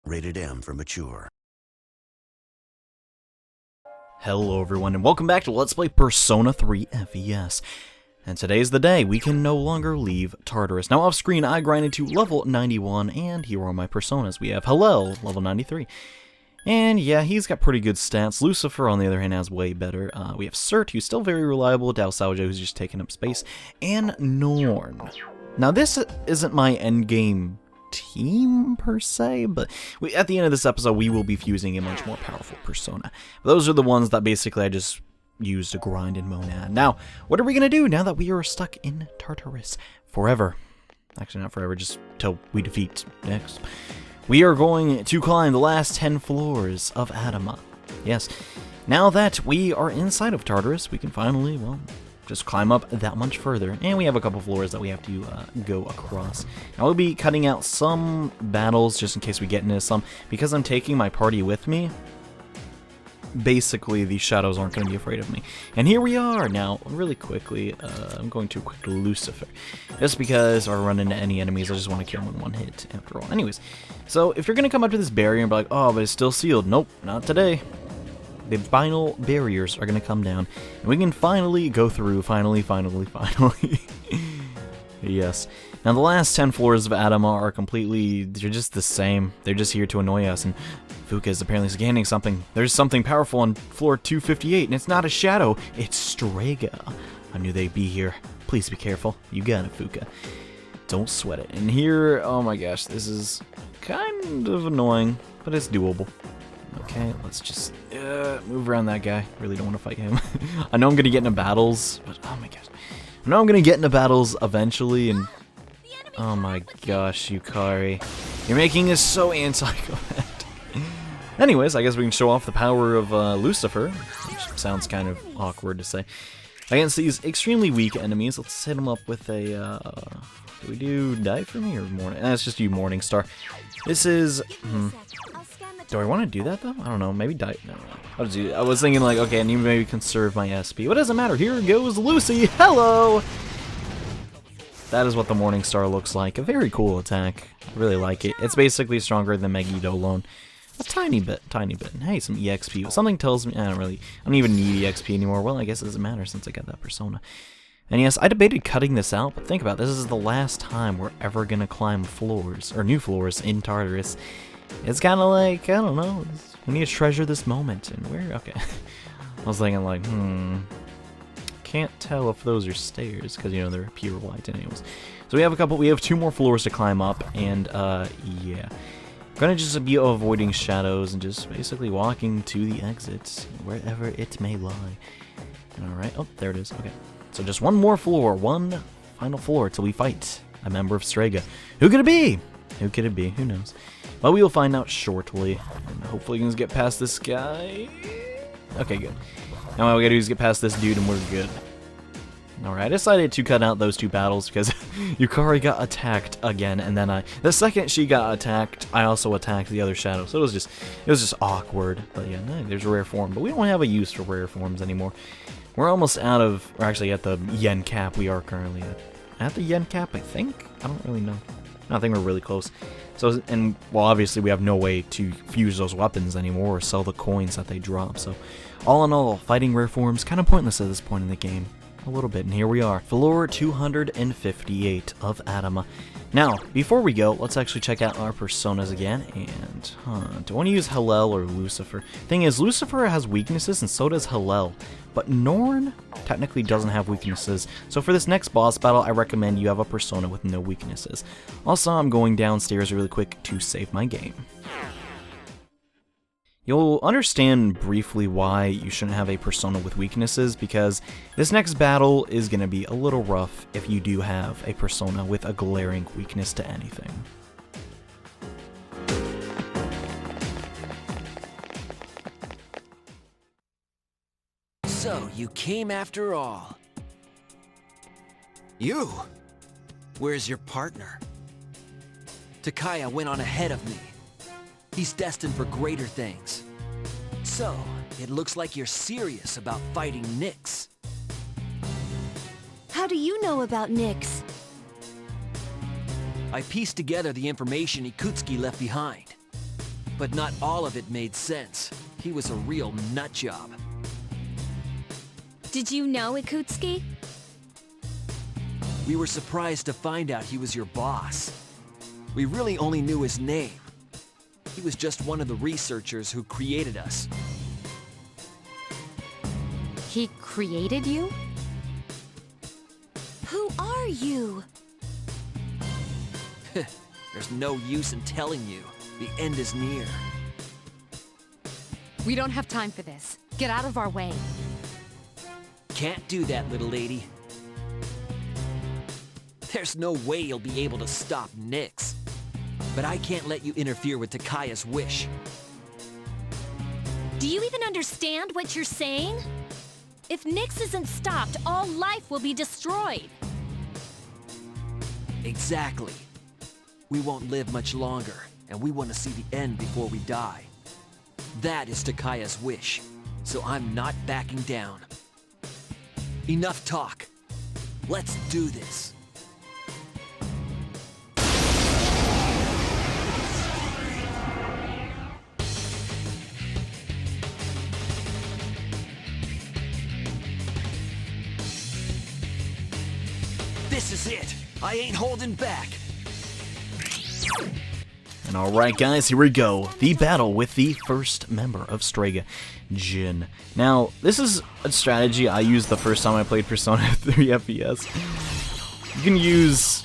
Rated M for mature. Hello everyone and welcome back to Let's Play Persona 3 FES. And today's the day we can no longer leave Tartarus. Now off screen I grinded to level 91 and here are my personas. We have Hillel, level 93. And yeah, he's got pretty good stats. Lucifer on the other hand has way better. We have Cert, who's still very reliable. Dao Saljo, who's just taking up space. And Norn. Now this isn't my endgame team per se, but at the end of this episode we will be fusing a much more powerful persona. But those are the ones that basically I just use to grind in Monad. Now, what are we gonna do now that we are stuck in Tartarus forever? Actually, not forever, just till we defeat Nyx. We are going to climb the last 10 floors of Adama. Yes, now that we are inside of Tartarus, we can finally, well, just climb up that much further. And we have a couple floors that we have to go across. Now we'll be cutting out some battles just in case we get into some. Because I'm taking my party with me, basically these shadows aren't going to be afraid of me. And here we are! Now, really quickly, I'm going to equip Lucifer. Just because I run into any enemies, I just want to kill them in one hit, after all. Anyways, so if you're going to come up to this barrier and be like, oh, but it's still sealed. Nope, not today. The final barriers are going to come down, and we can finally go through, finally. Yes. Now the last 10 floors of Adama are completely, they're just the same. They're just here to annoy us, and Fuka is apparently scanning something. There's something powerful on floor 258, and it's not a shadow, it's Strega. I knew they'd be here. Please be careful. You got it, Fuka. Don't sweat it. And here, oh my gosh, this is kind of annoying, but it's doable. Okay, let's just move around that guy. Really don't want to fight him. I know I'm going to get into battles, but oh my gosh. I know I'm going to get into battles eventually, and oh my gosh, Yukari. You're making this so anti-combat. Anyways, I guess we can show off the power of Lucifer, which sounds kind of awkward to say. Against these extremely weak enemies, let's hit them up with a, do we do Die For Me or Morning? Let's just do Morning Star. This is, do I want to do that though? I don't know. Maybe die. No. I was thinking like, okay, I need to maybe conserve my SP. What doesn't matter? Here goes Lucy. Hello. That is what the Morning Star looks like. A very cool attack. I really like it. It's basically stronger than Megiddo alone. A tiny bit. Hey, some EXP. Something tells me I don't even need EXP anymore. Well, I guess it doesn't matter since I got that persona. And yes, I debated cutting this out, but think about it. This is the last time we're ever gonna climb floors or new floors in Tartarus. It's kind of like, I don't know, we need to treasure this moment, and we're, okay. I was thinking like, can't tell if those are stairs, because, you know, they're pure white anyways. So we have 2 more floors to climb up, and, yeah. I'm gonna just be avoiding shadows and just basically walking to the exits, wherever it may lie. Alright, oh, there it is, okay. So just one more floor, one final floor till we fight a member of Strega. Who could it be? Who could it be? Who knows? But we will find out shortly. And hopefully we can get past this guy. Okay, good. Now all we gotta do is get past this dude and we're good. Alright, I decided to cut out those 2 battles because Yukari got attacked again, and then the second she got attacked, I also attacked the other shadow. So it was just awkward. But yeah, no, there's a rare form, but we don't have a use for rare forms anymore. We're almost out of, or actually at the yen cap we are currently at. At the yen cap, I think? I don't really know. I think we're really close. So, and, well, obviously we have no way to fuse those weapons anymore or sell the coins that they drop. So, all in all, fighting rare forms kind of pointless at this point in the game. A little bit, and here we are. Floor 258 of Adama. Now, before we go, let's actually check out our personas again, and, do I want to use Hillel or Lucifer? Thing is, Lucifer has weaknesses, and so does Hillel, but Norn technically doesn't have weaknesses, so for this next boss battle, I recommend you have a persona with no weaknesses. Also, I'm going downstairs really quick to save my game. You'll understand briefly why you shouldn't have a persona with weaknesses, because this next battle is going to be a little rough if you do have a persona with a glaring weakness to anything. So, you came after all. You? Where's your partner? Takaya went on ahead of me. He's destined for greater things. So, it looks like you're serious about fighting Nyx. How do you know about Nyx? I pieced together the information Ikutsuki left behind. But not all of it made sense. He was a real nut job. Did you know Ikutsuki? We were surprised to find out he was your boss. We really only knew his name. He was just one of the researchers who created us. He created you? Who are you? There's no use in telling you. The end is near. We don't have time for this. Get out of our way. Can't do that, little lady. There's no way you'll be able to stop Nyx. But I can't let you interfere with Takaya's wish. Do you even understand what you're saying? If Nyx isn't stopped, all life will be destroyed. Exactly. We won't live much longer, and we want to see the end before we die. That is Takaya's wish, so I'm not backing down. Enough talk. Let's do this. This is it. I ain't holding back. And alright guys, here we go. The battle with the first member of Strega, Jin. Now, this is a strategy I used the first time I played Persona 3 FES. You can use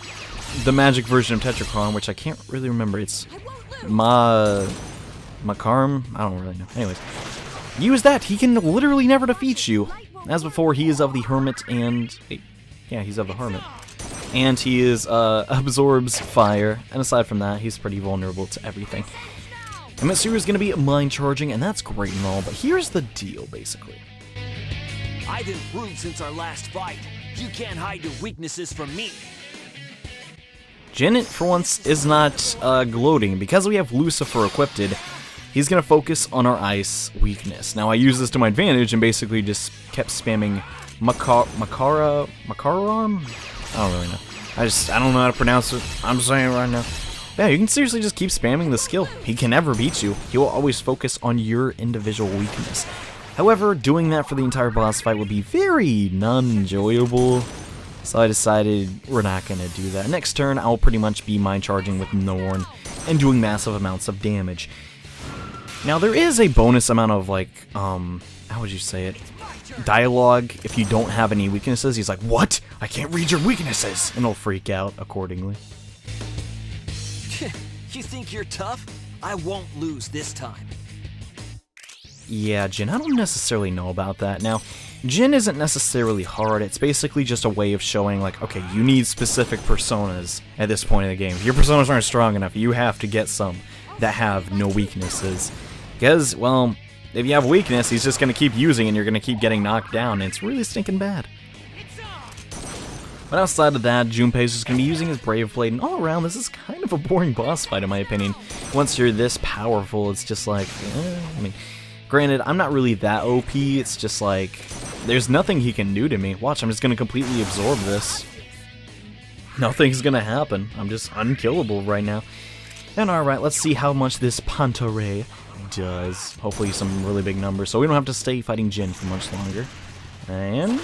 the magic version of Tetrachron, which I can't really remember. It's Makarm? I don't really know. Anyways, use that. He can literally never defeat you. As before, he is of the Hermit and... yeah, he's of the Hermit. And he is, absorbs fire, and aside from that, he's pretty vulnerable to everything. And Mitsuru is going to be mind charging, and that's great and all, but here's the deal, basically. I've improved since our last fight. You can't hide your weaknesses from me. Jin, for once, is not, gloating. Because we have Lucifer equipped, he's going to focus on our ice weakness. Now, I use this to my advantage and basically just kept spamming Makaram? I don't really know. I don't know how to pronounce it. I'm saying it right now. Yeah, you can seriously just keep spamming the skill. He can never beat you. He will always focus on your individual weakness. However, doing that for the entire boss fight would be very non-enjoyable. So I decided we're not going to do that. Next turn, I'll pretty much be mind charging with Norn and doing massive amounts of damage. Now, there is a bonus amount of, like, how would you say it? Dialogue. If you don't have any weaknesses, he's like, "What? I can't read your weaknesses," and he'll freak out accordingly. You think you're tough? I won't lose this time. Yeah, Jin, I don't necessarily know about that. Now, Jin isn't necessarily hard. It's basically just a way of showing, like, okay, you need specific personas at this point in the game. If your personas aren't strong enough, you have to get some that have no weaknesses. Because, well, if you have weakness, he's just going to keep using and you're going to keep getting knocked down, and it's really stinking bad. But outside of that, Junpei's just going to be using his Brave Blade, and all around, this is kind of a boring boss fight in my opinion. Once you're this powerful, it's just like, I mean, granted, I'm not really that OP, it's just like, there's nothing he can do to me. Watch, I'm just going to completely absorb this. Nothing's going to happen. I'm just unkillable right now. And alright, let's see how much this Pantaray does. Hopefully some really big numbers, so we don't have to stay fighting Jin for much longer. And...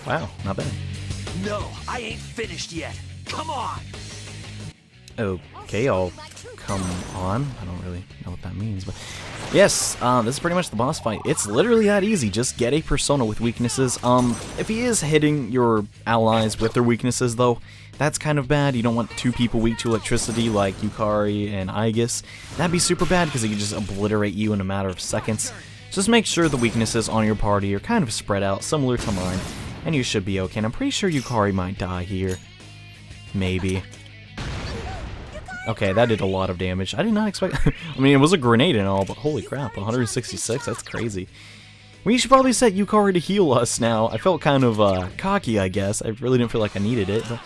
wow, not bad. No, I ain't finished yet. Come on! Okay, I'll come on. I don't really know what that means, but... yes, this is pretty much the boss fight. It's literally that easy. Just get a persona with weaknesses. If he is hitting your allies with their weaknesses, though, that's kind of bad. You don't want two people weak to electricity like Yukari and Aegis. That'd be super bad because he could just obliterate you in a matter of seconds. Just make sure the weaknesses on your party are kind of spread out, similar to mine, and you should be okay. And I'm pretty sure Yukari might die here. Maybe. Okay, that did a lot of damage. I did not expect... I mean, it was a grenade and all, but holy crap, 166? That's crazy. We should probably set Yukari to heal us now. I felt kind of cocky, I guess. I really didn't feel like I needed it, but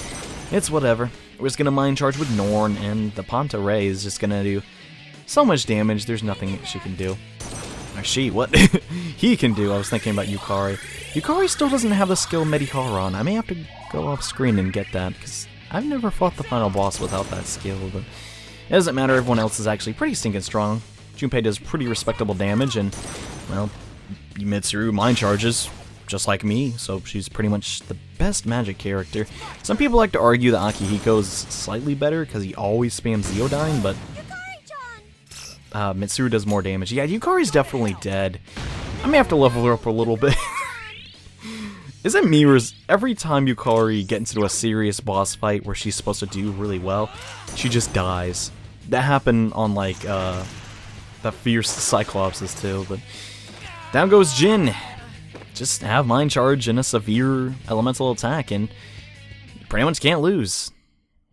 it's whatever. We're just going to mind charge with Norn, and the Pantaray is just going to do so much damage, there's nothing she can do. Or she, what? He can do. I was thinking about Yukari. Yukari still doesn't have the skill Mediharon. I may have to go off screen and get that, because I've never fought the final boss without that skill, but it doesn't matter. Everyone else is actually pretty stinking strong. Junpei does pretty respectable damage, and, well, Mitsuru mind charges, just like me, so she's pretty much the best magic character. Some people like to argue that Akihiko is slightly better because he always spams Zeodyne, but Mitsuru does more damage. Yeah, Yukari's definitely dead. I may have to level her up a little bit. Is it me, or is every time Yukari gets into a serious boss fight where she's supposed to do really well, she just dies? That happened on, like, the fierce Cyclopses too, but down goes Jin. Just have Mind Charge and a severe elemental attack, and you pretty much can't lose.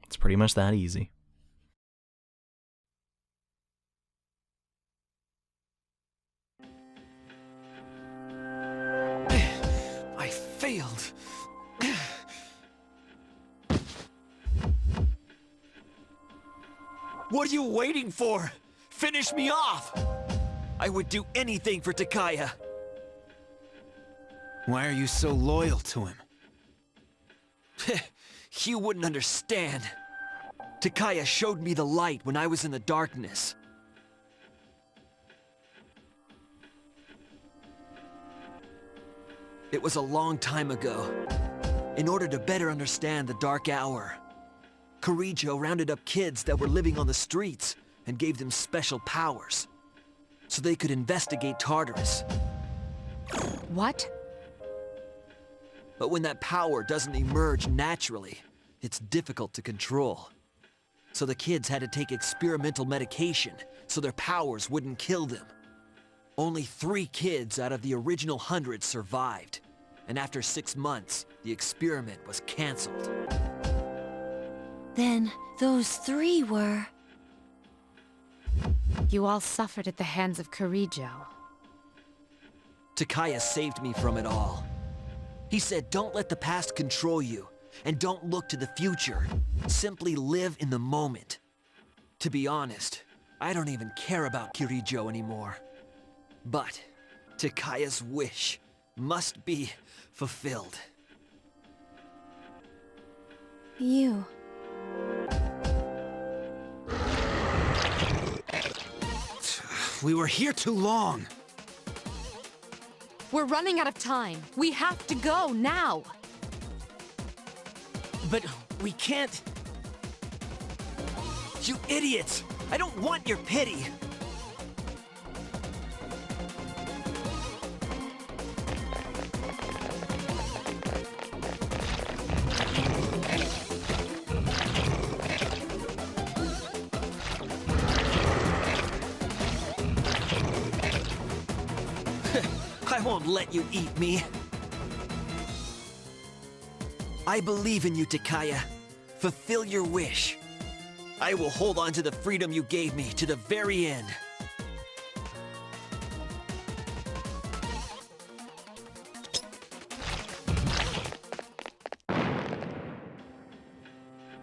It's pretty much that easy. I failed. What are you waiting for? Finish me off! I would do anything for Takaya. Why are you so loyal to him? You wouldn't understand. Takaya showed me the light when I was in the darkness. It was a long time ago. In order to better understand the Dark Hour, Kirijo rounded up kids that were living on the streets and gave them special powers, so they could investigate Tartarus. What? But when that power doesn't emerge naturally, it's difficult to control. So the kids had to take experimental medication so their powers wouldn't kill them. Only 3 kids out of the original 100 survived, and after 6 months, the experiment was cancelled. Then those 3 were... You all suffered at the hands of Kirijo. Takaya saved me from it all. He said, don't let the past control you, and don't look to the future. Simply live in the moment. To be honest, I don't even care about Kirijo anymore. But Takaya's wish must be fulfilled. You. We were here too long. We're running out of time. We have to go now. But we can't... You idiots! I don't want your pity! I won't let you eat me. I believe in you, Takaya. Fulfill your wish. I will hold on to the freedom you gave me to the very end.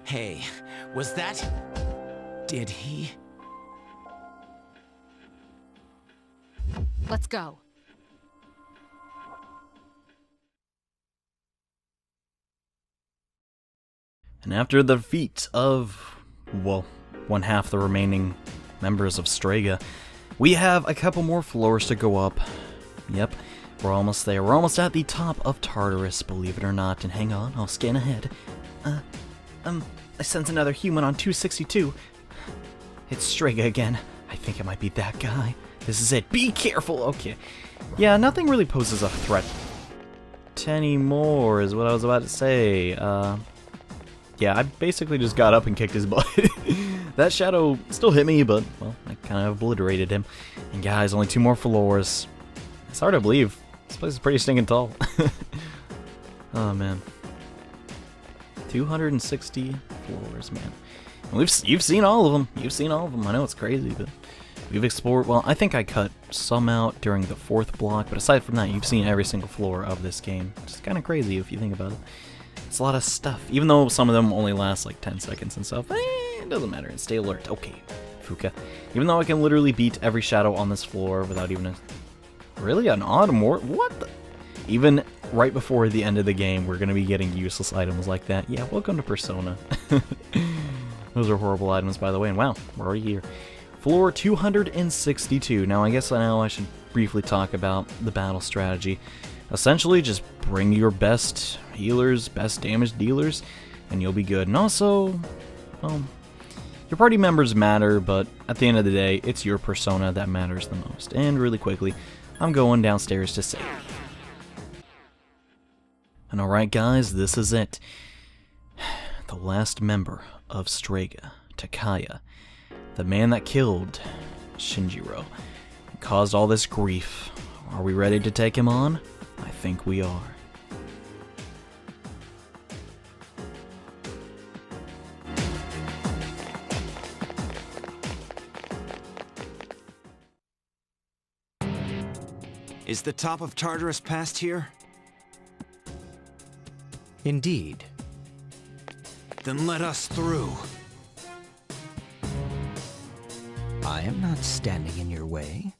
Hey, was that... Did he... Let's go. And after the defeat of, well, 1/2 the remaining members of Strega, we have a couple more floors to go up. Yep, we're almost there. We're almost at the top of Tartarus, believe it or not. And hang on, I'll scan ahead. I sense another human on 262. It's Strega again. I think it might be that guy. This is it. Be careful. Okay. Yeah, nothing really poses a threat anymore, is what I was about to say. Yeah, I basically just got up and kicked his butt. That shadow still hit me, but, well, I kind of obliterated him. And guys, only 2 more floors. It's hard to believe. This place is pretty stinking tall. Oh, man. 260 floors, man. And you've seen all of them. You've seen all of them. I know it's crazy, but we've explored... Well, I think I cut some out during the 4th block, but aside from that, you've seen every single floor of this game. It's kind of crazy if you think about it. It's a lot of stuff, even though some of them only last like 10 seconds and stuff. It doesn't matter, stay alert. Okay, Fuka. Even though I can literally beat every shadow on this floor without even a... Really? An odd mort? What the... Even right before the end of the game, we're going to be getting useless items like that. Yeah, welcome to Persona. Those are horrible items, by the way, and wow, we're already here. Floor 262. Now, I guess I should briefly talk about the battle strategy. Essentially, just bring your best healers, best damage dealers, and you'll be good. And also, well, your party members matter, but at the end of the day, it's your persona that matters the most. And really quickly, I'm going downstairs to save. And alright guys, this is it. The last member of Strega, Takaya. The man that killed Shinjiro. And caused all this grief. Are we ready to take him on? I think we are. Is the top of Tartarus past here? Indeed. Then let us through. I am not standing in your way.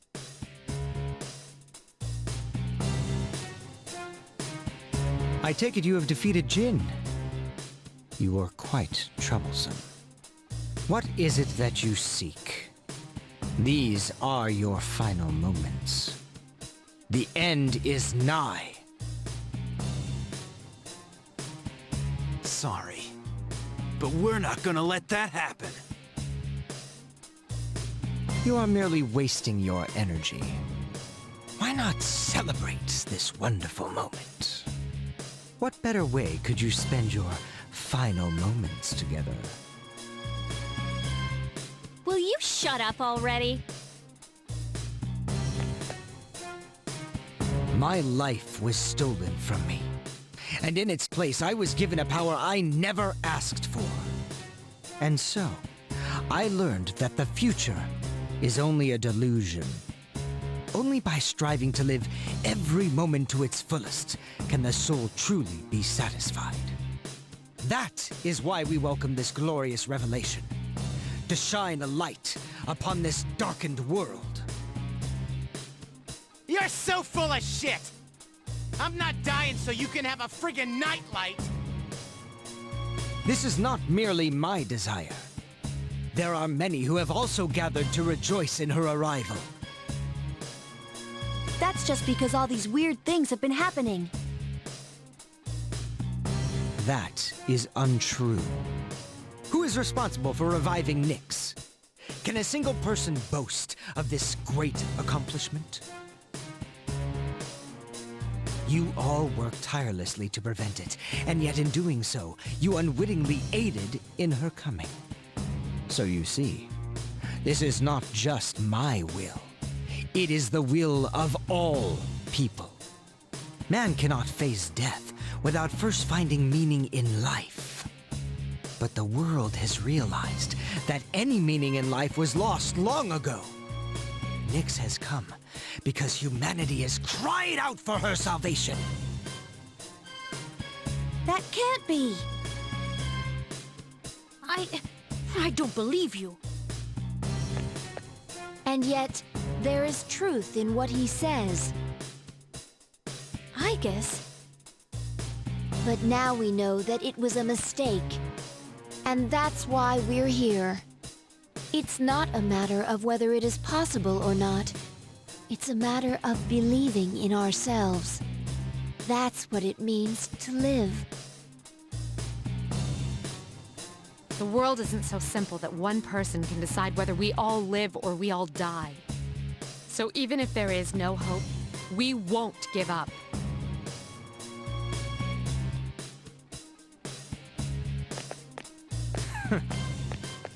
I take it you have defeated Jin. You are quite troublesome. What is it that you seek? These are your final moments. The end is nigh. Sorry, but we're not gonna let that happen. You are merely wasting your energy. Why not celebrate this wonderful moment? What better way could you spend your final moments together? Will you shut up already? My life was stolen from me, and in its place I was given a power I never asked for. And so, I learned that the future is only a delusion. Only by striving to live every moment to its fullest can the soul truly be satisfied. That is why we welcome this glorious revelation, to shine a light upon this darkened world. You're so full of shit! I'm not dying so you can have a friggin' nightlight! This is not merely my desire. There are many who have also gathered to rejoice in her arrival. That's just because all these weird things have been happening. That is untrue. Who is responsible for reviving Nyx? Can a single person boast of this great accomplishment? You all worked tirelessly to prevent it, and yet in doing so, you unwittingly aided in her coming. So you see, this is not just my will. It is the will of all people. Man cannot face death without first finding meaning in life. But the world has realized that any meaning in life was lost long ago. Nyx has come because humanity has cried out for her salvation. That can't be. I don't believe you. And yet, there is truth in what he says. I guess. But now we know that it was a mistake. And that's why we're here. It's not a matter of whether it is possible or not. It's a matter of believing in ourselves. That's what it means to live. The world isn't so simple that one person can decide whether we all live or we all die. So even if there is no hope, we won't give up.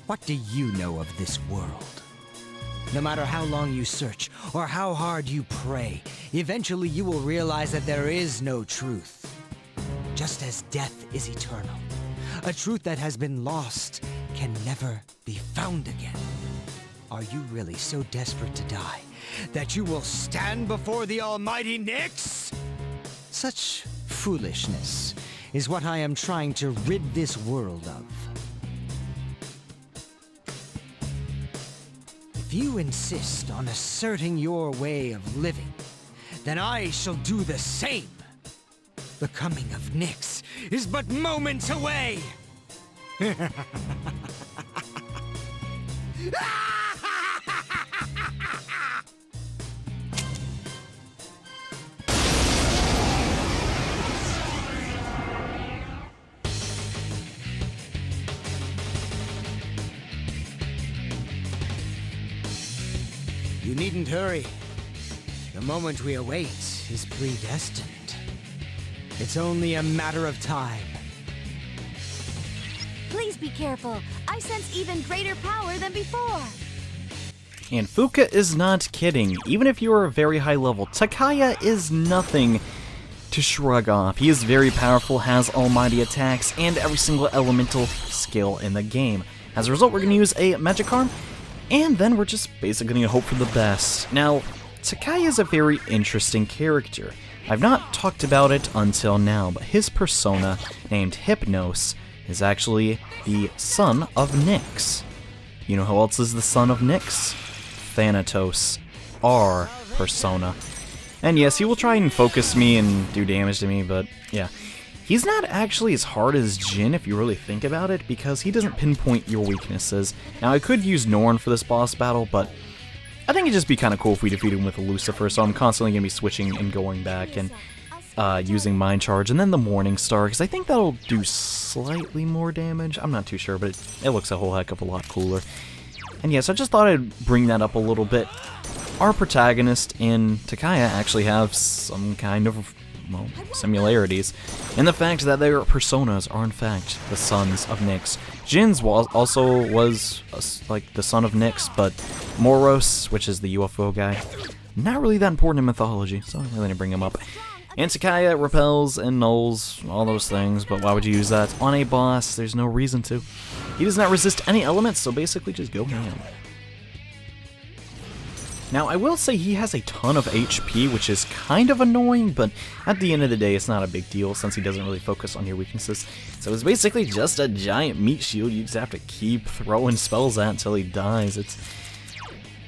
What do you know of this world? No matter how long you search, or how hard you pray, eventually you will realize that there is no truth. Just as death is eternal, a truth that has been lost can never be found again. Are you really so desperate to die that you will stand before the almighty Nyx? Such foolishness is what I am trying to rid this world of. If you insist on asserting your way of living, then I shall do the same. The coming of Nyx is but moments away! You needn't hurry. The moment we await is predestined. It's only a matter of time. Please be careful. I sense even greater power than before. And Fuka is not kidding. Even if you are a very high level, Takaya is nothing to shrug off. He is very powerful, has almighty attacks, and every single elemental skill in the game. As a result, we're going to use a magic arm, and then we're just basically going to hope for the best. Now, Takaya is a very interesting character. I've not talked about it until now, but his persona, named Hypnos, is actually the son of Nyx. You know who else is the son of Nyx? Thanatos, our persona. And yes, he will try and focus me and do damage to me, but yeah. He's not actually as hard as Jin if you really think about it, because he doesn't pinpoint your weaknesses. Now, I could use Norn for this boss battle, but I think it'd just be kind of cool if we defeated him with a Lucifer, so I'm constantly going to be switching and going back and using Mind Charge, and then the Morning Star, because I think that'll do slightly more damage. I'm not too sure, but it looks a whole heck of a lot cooler. And yes, I just thought I'd bring that up a little bit. Our protagonist and Takaya actually have some kind of, well, similarities in the fact that their personas are in fact the sons of Nyx. Jin's also was like the son of Nyx, but Moros, which is the UFO guy, not really that important in mythology, so I really didn't bring him up. And Takaya repels and nulls, all those things, but why would you use that on a boss? There's no reason to. He does not resist any elements, so basically just go ham. Now, I will say he has a ton of HP, which is kind of annoying, but at the end of the day, it's not a big deal since he doesn't really focus on your weaknesses. So it's basically just a giant meat shield you just have to keep throwing spells at until he dies. It's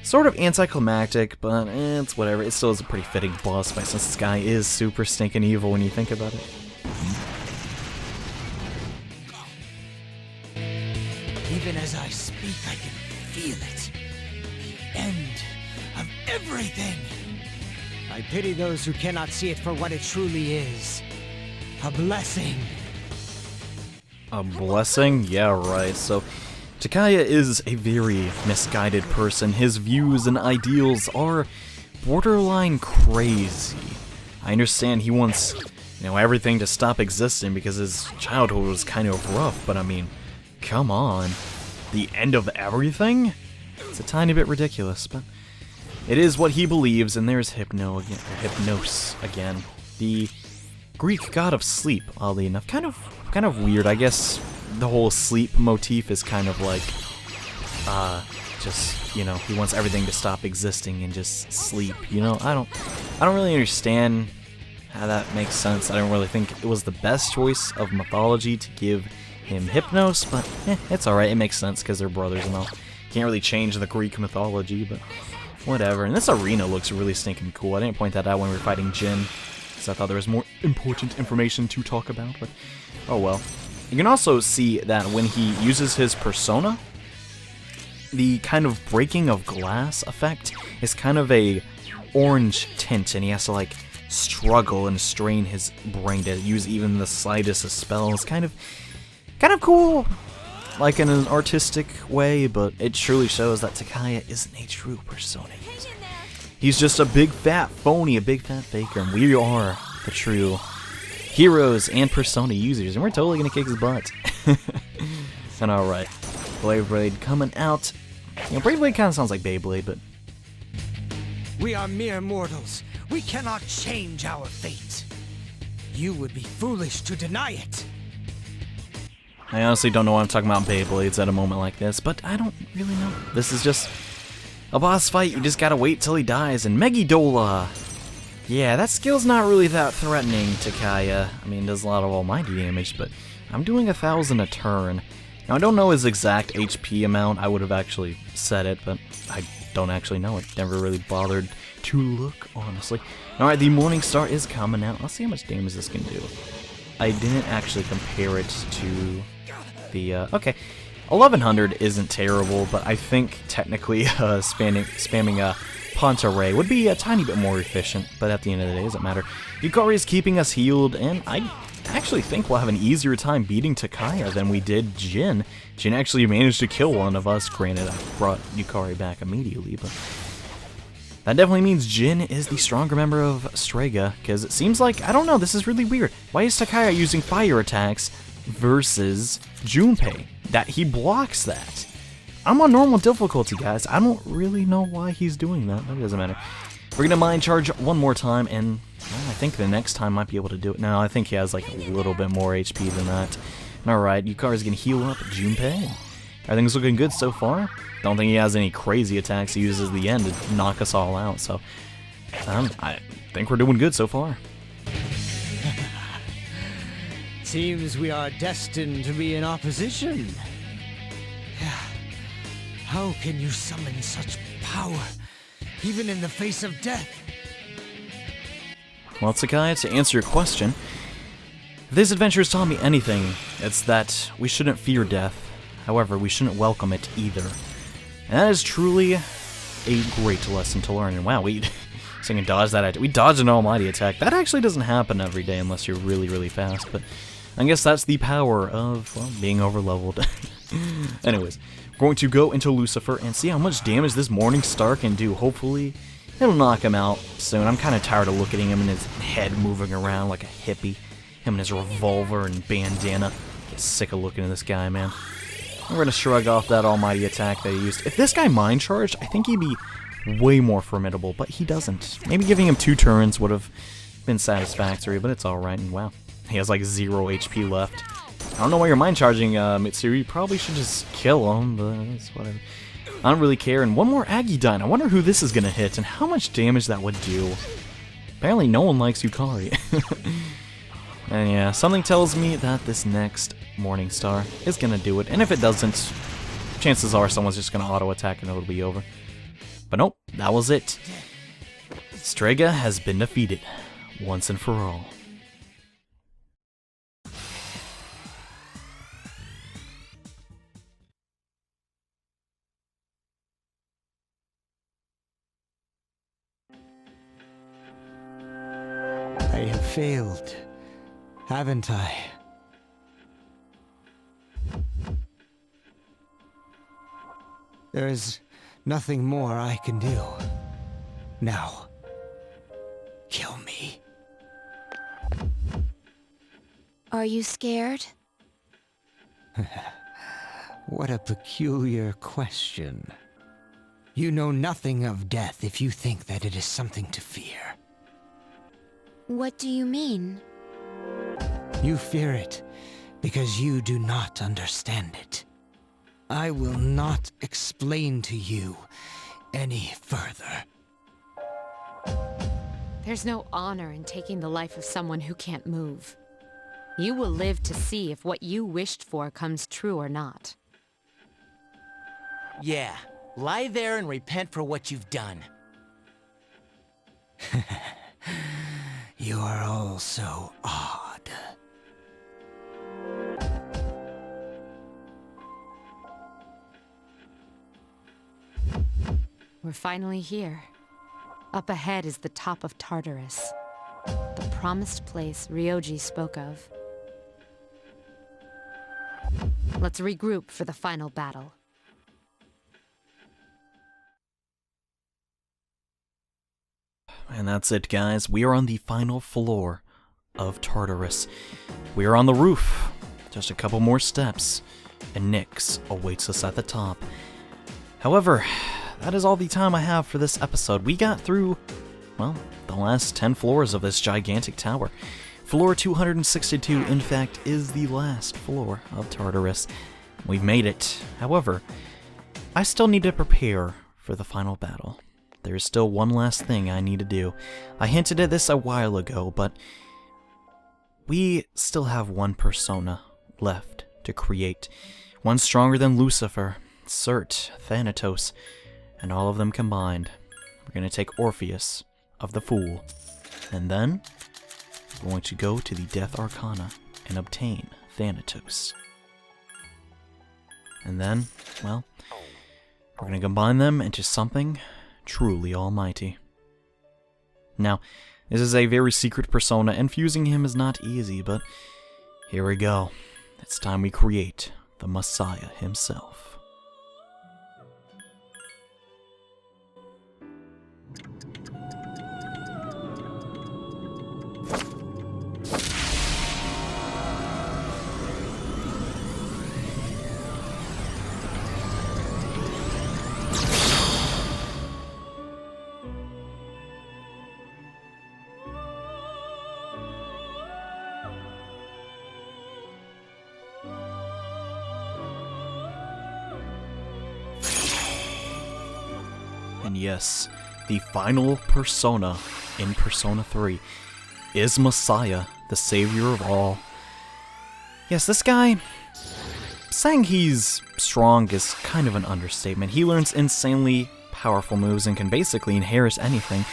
sort of anticlimactic, but it's whatever. It still is a pretty fitting boss fight since this guy is super stinking evil when you think about it. Even as I speak, I can feel it. The end of everything. I pity those who cannot see it for what it truly is. A blessing. A blessing? Yeah, right. So, Takaya is a very misguided person. His views and ideals are borderline crazy. I understand he wants, everything to stop existing because his childhood was kind of rough, but I mean, come on. The end of everything? It's a tiny bit ridiculous, but it is what he believes, and there's Hypnos again. The Greek god of sleep, oddly enough. Kind of weird. I guess the whole sleep motif is kind of like, he wants everything to stop existing and just sleep, I don't really understand how that makes sense. I don't really think it was the best choice of mythology to give him Hypnos, but it's alright, it makes sense because they're brothers and all. Can't really change the Greek mythology, but whatever. And this arena looks really stinking cool. I didn't point that out when we were fighting Jin, because I thought there was more important information to talk about, but oh well. You can also see that when he uses his persona, the kind of breaking of glass effect is kind of a orange tint, and he has to like struggle and strain his brain to use even the slightest of spells. Kind of cool, like in an artistic way, but it truly shows that Takaya isn't a true persona user. He's just a big fat phony, a big fat faker, and we are the true heroes and persona users, and we're totally gonna kick his butt. And alright, Blade coming out. Blade kind of sounds like Beyblade, but we are mere mortals. We cannot change our fate. You would be foolish to deny it. I honestly don't know why I'm talking about Beyblades at a moment like this, but I don't really know. This is just a boss fight, you just gotta wait till he dies, and Megidola! Yeah, that skill's not really that threatening, Takaya. I mean, it does a lot of almighty damage, but I'm doing 1,000 a turn. Now, I don't know his exact HP amount. I would have actually said it, but I don't actually know it. Never really bothered to look, honestly. Alright, the Morning Star is coming out. Let's see how much damage this can do. I didn't actually compare it to the, okay. 1100 isn't terrible, but I think technically spamming a Ponta Ray would be a tiny bit more efficient, but at the end of the day, it doesn't matter. Yukari is keeping us healed, and I actually think we'll have an easier time beating Takaya than we did Jin. Jin actually managed to kill one of us. Granted, I brought Yukari back immediately, but That definitely means Jin is the stronger member of Strega, because it seems like, I don't know, this is really weird. Why is Takaya using fire attacks versus Junpei? That he blocks that. I'm on normal difficulty, guys. I don't really know why he's doing that, but it doesn't matter. We're gonna mind charge one more time, and well, I think the next time might be able to do it. No, I think he has like a little bit more HP than that. Alright, Yukari's gonna heal up Junpei. Everything's looking good so far. Don't think he has any crazy attacks he uses at the end to knock us all out, so I think we're doing good so far. Seems we are destined to be in opposition. How can you summon such power, even in the face of death? Well, Takaya, to answer your question, if this adventure has taught me anything, it's that we shouldn't fear death. However, we shouldn't welcome it either. And that is truly a great lesson to learn. And wow, we can dodge that. We dodged an almighty attack. That actually doesn't happen every day unless you're really, really fast. But I guess that's the power of, well, being overleveled. Anyways, we're going to go into Lucifer and see how much damage this Morning Star can do. Hopefully, it'll knock him out soon. I'm kind of tired of looking at him and his head moving around like a hippie. Him and his revolver and bandana. Get sick of looking at this guy, man. We're going to shrug off that almighty attack that he used. If this guy mind charged, I think he'd be way more formidable, but he doesn't. Maybe giving him 2 turns would have been satisfactory, but it's alright. And wow, he has like 0 HP left. I don't know why you're mind charging Mitsuru. You probably should just kill him, but it's whatever. I don't really care. And one more Agidyne. I wonder who this is going to hit and how much damage that would do. Apparently no one likes Yukari. And yeah, something tells me that this next Morning Star is going to do it. And if it doesn't, chances are someone's just going to auto-attack and it'll be over. But nope, that was it. Strega has been defeated, once and for all. I have failed, haven't I? There is nothing more I can do. Now, kill me. Are you scared? What a peculiar question. You know nothing of death if you think that it is something to fear. What do you mean? You fear it because you do not understand it. I will not explain to you any further. There's no honor in taking the life of someone who can't move. You will live to see if what you wished for comes true or not. Yeah, lie there and repent for what you've done. You are all so odd. We're finally here. Up ahead is the top of Tartarus, the promised place Ryoji spoke of. Let's regroup for the final battle. And that's it, guys. We are on the final floor of Tartarus. We are on the roof. Just a couple more steps, and Nyx awaits us at the top. However, that is all the time I have for this episode. We got through, well, the last 10 floors of this gigantic tower. Floor 262, in fact, is the last floor of Tartarus. We've made it. However, I still need to prepare for the final battle. There is still one last thing I need to do. I hinted at this a while ago, but we still have one persona left to create. One stronger than Lucifer, Cert, Thanatos, and all of them combined. We're going to take Orpheus of the Fool, and then we're going to go to the Death Arcana and obtain Thanatos. And then, well, we're going to combine them into something truly almighty. Now, this is a very secret persona, and fusing him is not easy, but here we go. It's time we create the Messiah himself. And yes, the final persona in Persona 3 is Messiah, the savior of all. Yes, this guy, saying he's strong is kind of an understatement. He learns insanely powerful moves and can basically inherit anything,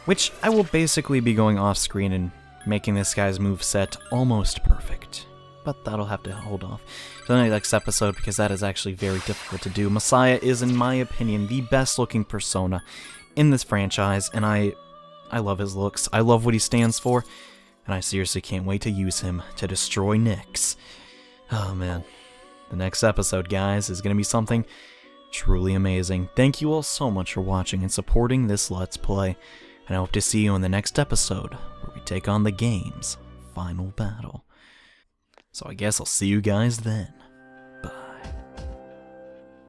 which I will basically be going off screen and making this guy's moveset almost perfect. But that'll have to hold off to the next episode because that is actually very difficult to do. Messiah is, in my opinion, the best looking persona in this franchise, and I love his looks. I love what he stands for, and I seriously can't wait to use him to destroy Nyx. Oh man. The next episode, guys, is going to be something truly amazing. Thank you all so much for watching and supporting this Let's Play, and I hope to see you in the next episode where we take on the game's final battle. So I guess I'll see you guys then.